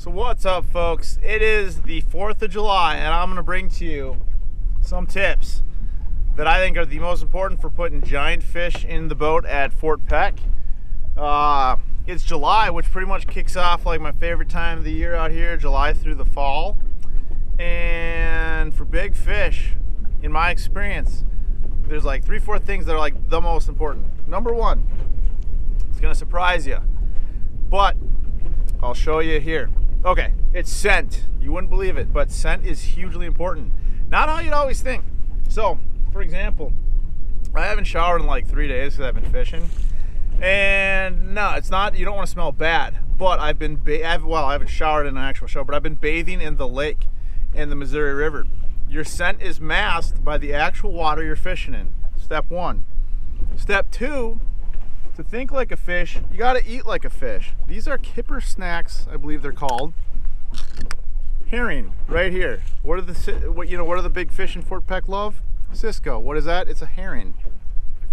So what's up, folks? It is the 4th of July and I'm going to bring to you some tips that I think are the most important for putting giant fish in the boat at Fort Peck. It's July, which pretty much kicks off like my favorite time of the year out here, July through the fall. And for big fish, in my experience, there's like 3-4 things that are like the most important. Number one, it's going to surprise you, but I'll show you here. Okay, it's scent. You wouldn't believe it, but scent is hugely important. Not how you'd always think. So, for example, I haven't showered in like 3 days because I've been fishing. And no, it's not, you don't want to smell bad, but I haven't showered in an actual shower, but I've been bathing in the lake in the Missouri River. Your scent is masked by the actual water you're fishing in. Step one. Step two, to think like a fish, you got to eat like a fish. These are kipper snacks, I believe they're called. Herring, right here. What are the big fish in Fort Peck love? Cisco. What is that? It's a herring.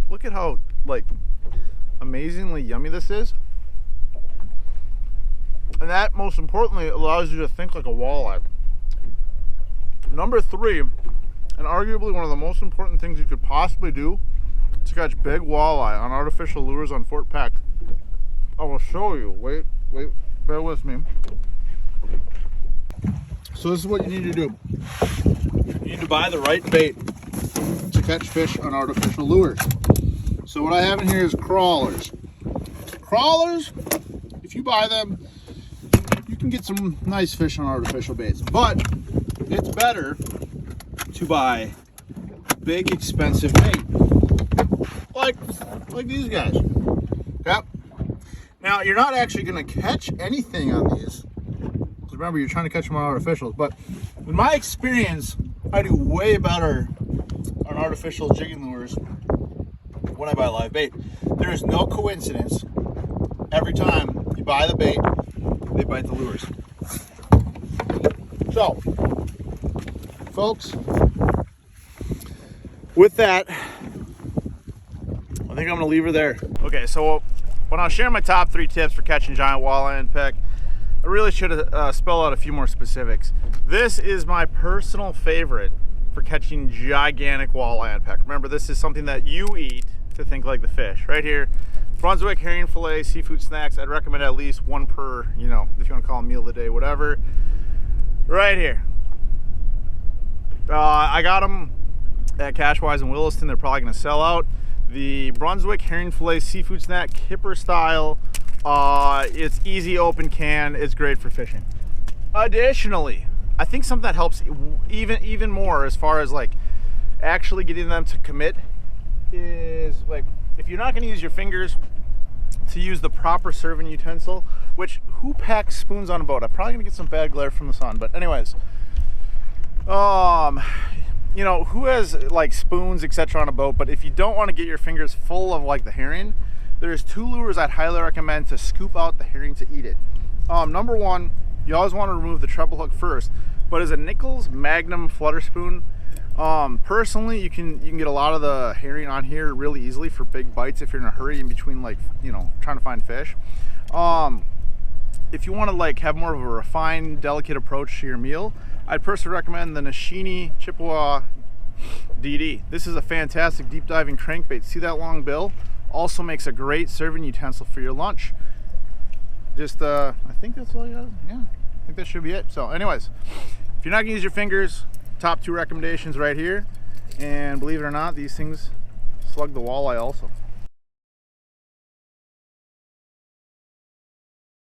Look at how like amazingly yummy this is. And that, most importantly, allows you to think like a walleye. Number three, and arguably one of the most important things you could possibly do to catch big walleye on artificial lures on Fort Peck. I will show you. Wait, bear with me. So this is what you need to do. You need to buy the right bait to catch fish on artificial lures. So what I have in here is crawlers. Crawlers, if you buy them, you can get some nice fish on artificial baits, but it's better to buy big, expensive bait, like these guys. Yep. Now, you're not actually going to catch anything on these, because remember, you're trying to catch them on artificials, but in my experience, I do way better on artificial jigging lures when I buy live bait. There is no coincidence. Every time you buy the bait, they bite the lures. So, folks, with that, I think I'm going to leave her there. Okay, so when I was sharing my top 3 tips for catching giant walleye in Peck, I really should have spelled out a few more specifics. This is my personal favorite for catching gigantic walleye in Peck. Remember, this is something that you eat to think like the fish. Right here, Brunswick herring fillet seafood snacks. I'd recommend at least one per, if you want to call them meal of the day, whatever. Right here. I got them at Cashwise and Williston. They're probably going to sell out. The Brunswick herring fillet seafood snack, kipper style. It's easy, open can. It's great for fishing. Additionally, I think something that helps even more as far as like actually getting them to commit is like, if you're not going to use your fingers, to use the proper serving utensil. Which, who packs spoons on a boat? I'm probably going to get some bad glare from the sun, but anyways, who has like spoons, etc. on a boat? But if you don't want to get your fingers full of like the herring, there's 2 lures I'd highly recommend to scoop out the herring to eat it. Number one, you always want to remove the treble hook first, but as a Nichols Magnum flutter spoon, personally, you can get a lot of the herring on here really easily for big bites if you're in a hurry in between, like, trying to find fish. If you want to like have more of a refined, delicate approach to your meal, I'd personally recommend the Nishini Chippewa DD. This is a fantastic deep diving crankbait. See that long bill? Also makes a great serving utensil for your lunch. Just, I think that's all you got. Yeah, I think that should be it. So anyways, if you're not gonna use your fingers, top 2 recommendations right here. And believe it or not, these things slug the walleye also.